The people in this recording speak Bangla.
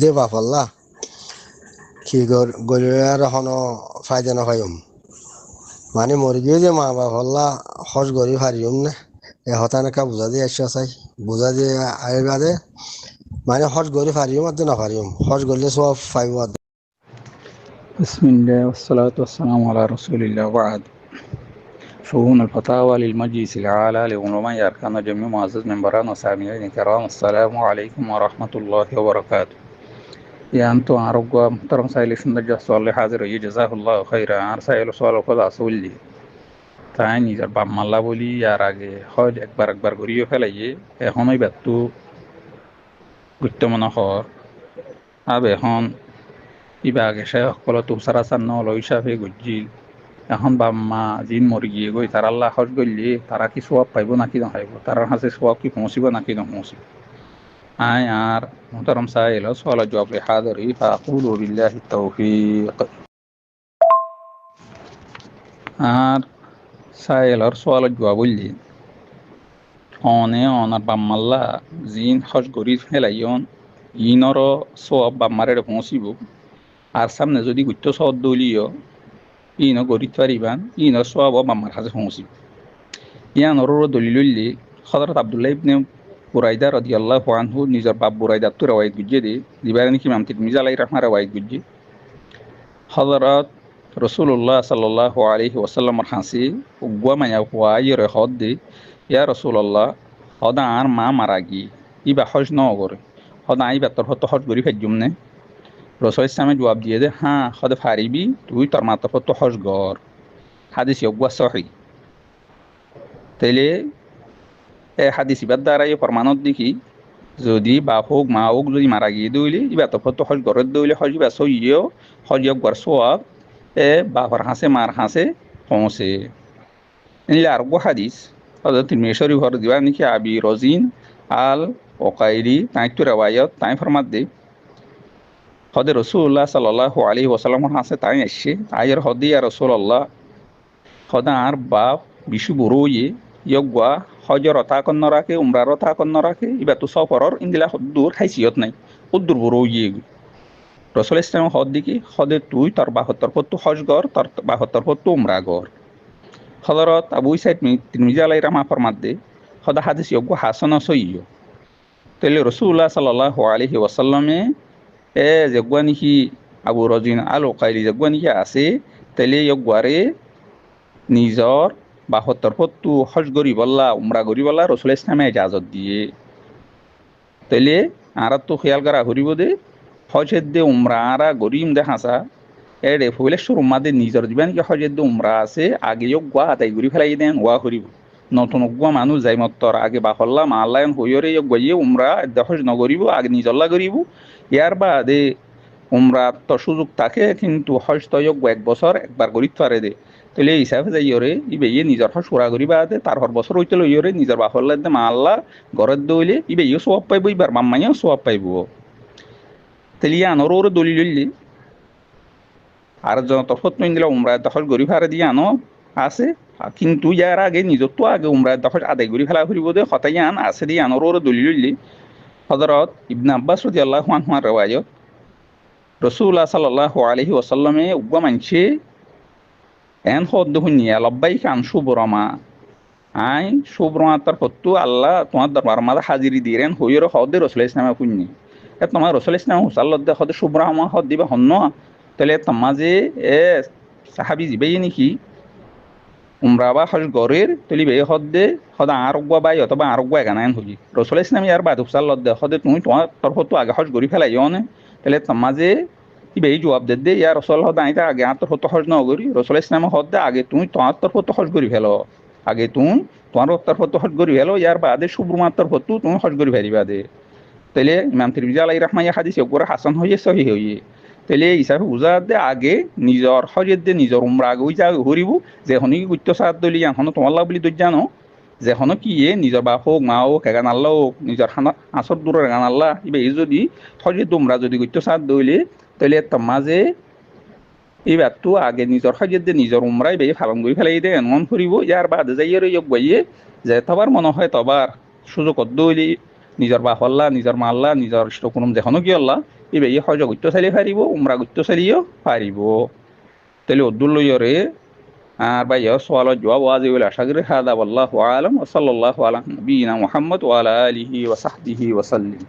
দে বাফাল্লা কি গরিব আর এখনো ফায়দা না পাইম মানে মরে গিয়ে যে মা বাফাল্লা হজ গরিব হারিম না এ হতানেকা বুঝা দিয়ে আসছে চাই বুঝা দিয়ে আগে বাদে মানে হজ গরিব হারিম আর না হারিম হজ গরলে সব ফাইব بسم الله والصلاة والسلام على رسول الله وبعد. شؤون الفتاوى للمجلس الأعلى لعلماء أركان جميع معزز منبران وسامعين الكرام، السلام عليكم ورحمة الله وبركاته. يعني أنتم عرقوا محترم سائل سندجة سؤال حاضر جزاه الله خيرا. আর সাইল সওয়াল কথা আসলি তাই নিজের বাপ মাল্লা বলি আর আগে হজ একবার ঘুরিয়ে ফেলাইয়ে এখনই ব্যক্তু গুরুত্ব মনে হর আব এখন ইবা আগে সে সকল তুমসারা চান্ন লই হিসাবে গুজিল এখন বাম্মা জিন মরি গিয়ে গই তার আল্লাহ হজ গইলে তারা কি সোয়াব পাইব নাকি নহাইব, তার হাতে সোয়াব কি পৌঁছিব নাকি নপৌঁছিব। আয় আর মোহতারম সাইল সওয়াল জবাব হাজারি ফাকুলু বিল্লাহি তাওফিক। আর সাইলর সওয়াল জবাব বললি অনার বাম্মাল্লা জিন হজ গরি ফেলাইন ইনর সোয়াব বাম্মারে পৌঁছিব আর সামনে যদি গুত্ত সদ দলীয় ইনো গরিত পারিবান ইনো সওয়াব বাম্মার কাছে পৌঁছিব। ইয়ানর দলিল হযরত আব্দুল্লাহ ইবনে বুরাইদা রাদিয়াল্লাহু আনহু নিজের বাপ বুরাইদার তো রওয়ায়াত গুজে দে দিবারানি কি ইমাম তিরমিজি আলাইহির রাহমার রওয়ায়াত গুজে হযরত রাসূলুল্লাহ সাল্লাল্লাহু আলাইহি ওয়াসাল্লামর হাসি উগওয়া মায়া ওয়াইর হদ দে ইয়া রাসূলুল্লাহ হদা আর মা মারাগি ইবা হজ ন করে হদা আইবা তোর হত হজ গরি ফেজুমনে। রসুল ইসলামে জবাব দিয়ে দে হ্যাঁ হদে ফারিবি তুই তোর মাতার হত হজ গর। হাদিস ইউগওয়া সহি তাইলে এ হাদিস ইবার দ্বারা এই প্রমাণত দেখি যদি বাপ হোক মা হোক যদি মারা গিয়ে দইলে ইবা তোর হত হজ গরের দইলে হজ ইবা সইয়েও হজ ইয়গর সোয়াব এ বাপর হাসে মার হাসে পৌঁছে। এলে আর হাদিস হযরত তিরমিজি শরীফ হর দিবা নাকি আবি রজিন আল ওকাইলি তাই তো রওয়ায়াত তাই ফরমাত দে হদে রাসূলুল্লাহ সাল্লাল্লাহু আলাইহি ওয়াসাল্লামর হাসে তাই আসছে আয়ের হদে ইয়া রাসূলুল্লাহ হদা আর বাপ বিশু বড়ইয়ে ইয়গা হজর রথা কন্ন রাখে উমরা রথা কন্ন রাখে ইবা তো সফরর ইন্দিলা হদ্দুর হাইসিয়ত নাই উদ্দুর বড়ইয়ে রসুল ইসলাম হদ দিকে হদে তুই তোর ৭২ পত্তু হজ গর তোর ৭২ পত্তু উমরা গর। হযরত আবু সাইদ তিরমিজি আলাইহির রাহমা ফরমাত দে হদা হাদিস ইয়গা হাসান সহিহ। তাইলে রাসূলুল্লাহ সাল্লাল্লাহু আলাইহি ওয়াসাল্লামে এ যেগুয়া নাকি আবু রজিন আল ওকাইলি যেগুয়া নাকি আছে তাইলে ইয়গারে নিজর ৭২ পত্তু হজ গরি বল্লা উমরা গরি বল্লা রসুল ইসলামে ইজাজত দিয়ে। তাইলে আর তো খেয়াল করা হরিব দে হজের দে উমরা আরা গরিম দেখাসা এড়ে ফইলে সুরমাদে নিজর দিবেন কি হজের দে উমরা আছে আগে ইয়গা আদায় গরি ফেলাই দেন ওয়া হরিব নতুন অগুয়া মানুষ যাই মত্তর আগে বাহল্লা মাল্লায়ন হইরে ইয়গিয়ে উমরা হজ নগরিব আগে নিজল্লা গরিব ইয়ার বাদে উমরা তো সুযোগ থাকে কিন্তু হজ তো ইয়গ ১ বছর একবার গরিত পারে দে তাহলে এই হিসাবে যাই ইয়রে ইবে ইয়ে নিজর হজ সুরা গরি বাদে তার হর বছর হইতে ইয়রে নিজর বাহল্লা দে মাল্লা ঘরের দইলে ইবে ইয়ে সোয়াব পাইব ইবার মাম্মাইও সোয়াব পাইব। তাহলে আনোর ওর দলিল লইলি আর যত ফতন দিলা উমরা দখল গরি ফারে দিয়ে আনো আছে কিন্তু ইয়ার আগে নিজর তো আগে উমরা দখল আদায় গরি ফেলা ফুরিব দে হতাই আন আছে দিয়ে আনোর ওর দলিল লইলি হযরত ইবনে আব্বাস রাদিয়াল্লাহু আনহুর রওয়ায়াত রাসূলুল্লাহ সাল্লাল্লাহু আলাইহি ওয়াসাল্লামে উগা মানছে এন হদ হুনিয়া লব্বাইকা আন শুবরমা আই শুবরমা তার পত্তু আল্লাহ তোমার দরবার মাদা হাজিরি দিরেন হইর হদে রাসূল ইসলামে কুন্নি এ তোমার রাসূল ইসলাম সাল্লাল্লাহু আলাইহি হদে শুবরমা হদ দিবা হন্ন তাহলে তোমাজে এ সাহাবী জিবাই নাকি উমরা বা হজ গরের তলি বে হদে হদা আরগবা বাই অথবা আরগবা গানায়ন হই রাসূল ইসলাম ইয়ার বাদ সাল্লাল্লাহু হদে তুমি তোমার তরফতো আগে হজ গরি ফেলাই অনে তাহলে তোমাজে ইবে জবাব দে ইয়া রাসূল হদা আইতা আগে আতর হতো হজ ন গরি রাসূল ইসলাম হদে আগে তুমি তোমার তরফতো হজ গরি ফেলো আগে তুমি তোমার তরফতো হজ গরি ফেলো ইয়ার বাদে শুবরমার তরফতো তুমি হজ গরি ফেলিবা দে। তাহলে ইমাম তিরমিজি আলাইহির রাহমা ইয়া হাদিস ওপরে হাসান হইয়ে সহিহ হইয়ে তাহলে এই হিসাবে বুঝা দে আগে নিজর হজের দে নিজর উমরা আগে ওই যা হরিব যে হনি গুত্ত সাত দলি এখন তোমার লাভ বলি দই জানো যে হন কি এ নিজর বাপ হোক মা হোক এগান আল্লাহ হোক নিজর খানা আসর দূরের গান আল্লাহ ইবে এই যদি হজের উমরা যদি গুত্ত সাত দইলে তাহলে মাঝে এইবার তো আগে নিজর হজের দে নিজর উমরাই বে ফালন করে ফেলাই দে এমন ফুরিব ইয়ার বাদে যাইয়ের ইয়ে বইয়ে যে তবার মনে হয় তবার সুযোগ দইলি নিজের বাপ আল্লাহ, নিজের মা আল্লাহ, নিজের ইষ্টকুনুম যেখনো কি আল্লাহ এবার এই হজ গুত্য চালিয়ে পারিব, উমরা গুত্য চালিয়েও পারিব। তাহলে অদ্দুল লইয়রে আর ভাই সওয়ালত জবাব ওয়াজি বলে আশা করি। হাদা ওয়াল্লাহু আলাম ওয়া সাল্লাল্লাহু আলা নবিয়িনা মুহাম্মদ ওয়া আলা আলিহি ওয়া সাহবিহি ওয়া সাল্লিম।